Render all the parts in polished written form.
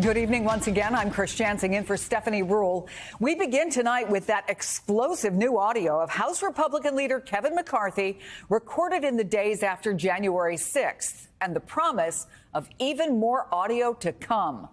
Good evening once again. I'm Chris Jansing in for Stephanie Ruhle. We begin tonight with that explosive new audio of House Republican leader Kevin McCarthy recorded in the days after January 6th and the promise of even more audio to come.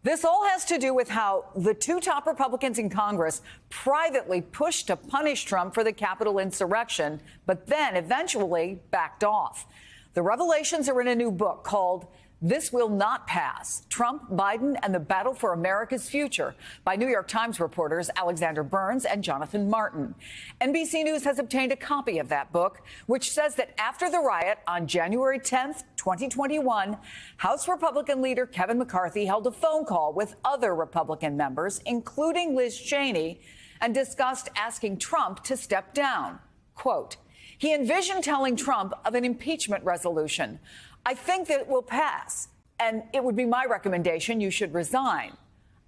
This all has to do with how the two top Republicans in Congress privately pushed to punish Trump for the Capitol insurrection, but then eventually backed off. The revelations are in a new book called This Will Not Pass: Trump, Biden, and the Battle for America's Future by New York Times reporters Alexander Burns and Jonathan Martin. NBC News has obtained a copy of that book, which says that after the riot on January 10th, 2021, House Republican leader Kevin McCarthy held a phone call with other Republican members, including Liz Cheney, and discussed asking Trump to step down. Quote, he envisioned telling Trump of an impeachment resolution. I think that it will pass, and it would be my recommendation you should resign.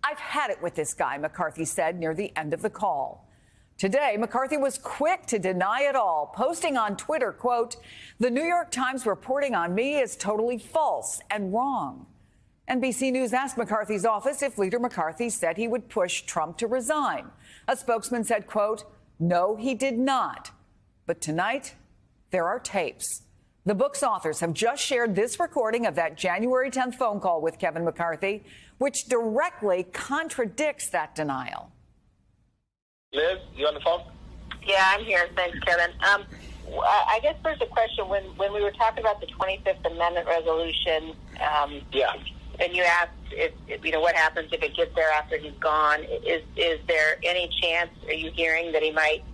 I've had it with this guy, McCarthy said near the end of the call. Today, McCarthy was quick to deny it all, posting on Twitter, quote, the New York Times reporting on me is totally false and wrong. NBC News asked McCarthy's office if Leader McCarthy said he would push Trump to resign. A spokesman said, quote, no, he did not. But tonight, there are tapes. The book's authors have just shared this recording of that January 10th phone call with Kevin McCarthy, which directly contradicts that denial. Liz, you on the phone? Yeah, I'm here. Thanks, Kevin. I guess there's a question. When we were talking about the 25th Amendment resolution, and you asked if what happens if it gets there after he's gone. Is there any chance? Are you hearing that he might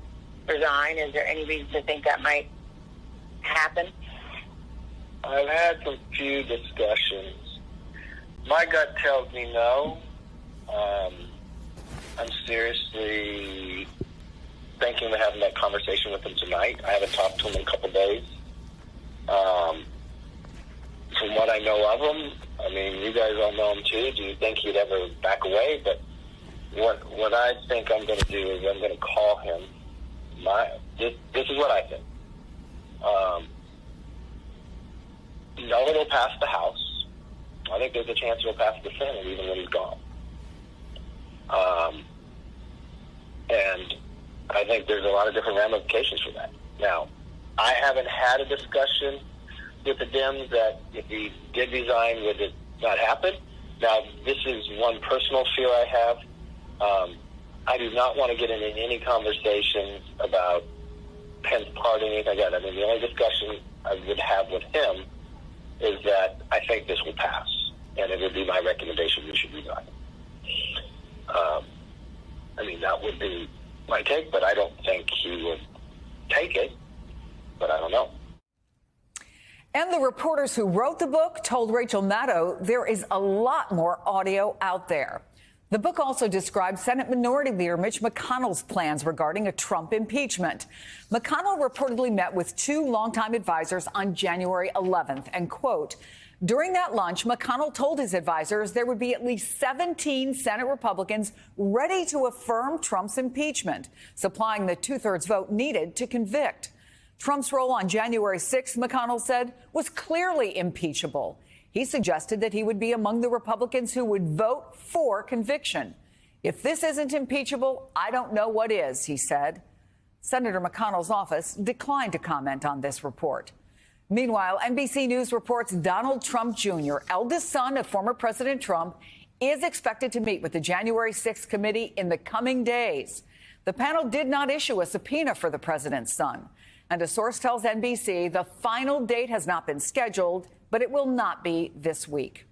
resign? Is there any reason to think that might happen? I've had some few discussions. My gut tells me no. I'm seriously thinking of having that conversation with him tonight. I haven't talked to him in a couple days. From what I know of him, I mean, you guys all know him too. Do you think he'd ever back away? But what I think I'm going to do is I'm going to call him. This is what I think. No, it'll pass the House. I think there's a chance it'll pass the Senate even when he's gone. And I think there's a lot of different ramifications for that. Now, I haven't had a discussion with the Dems that if he did resign, would it not happen? Now, this is one personal fear I have. I do not want to get into any conversations about Pence pardoning, anything like that. I mean, the only discussion I would have with him is that I think this will pass, and it would be my recommendation you should resign. I mean, that would be my take, but I don't think he would take it, but I don't know. And the reporters who wrote the book told Rachel Maddow there is a lot more audio out there. The book also describes Senate Minority Leader Mitch McConnell's plans regarding a Trump impeachment. McConnell reportedly met with two longtime advisors on January 11th and, quote, during that lunch, McConnell told his advisors there would be at least 17 Senate Republicans ready to affirm Trump's impeachment, supplying the two-thirds vote needed to convict. Trump's role on January 6th, McConnell said, was clearly impeachable. He suggested that he would be among the Republicans who would vote for conviction. If this isn't impeachable, I don't know what is, he said. Senator McConnell's office declined to comment on this report. Meanwhile, NBC News reports Donald Trump Jr., eldest son of former President Trump, is expected to meet with the January 6th committee in the coming days. The panel did not issue a subpoena for the president's son. And a source tells NBC the final date has not been scheduled, but it will not be this week.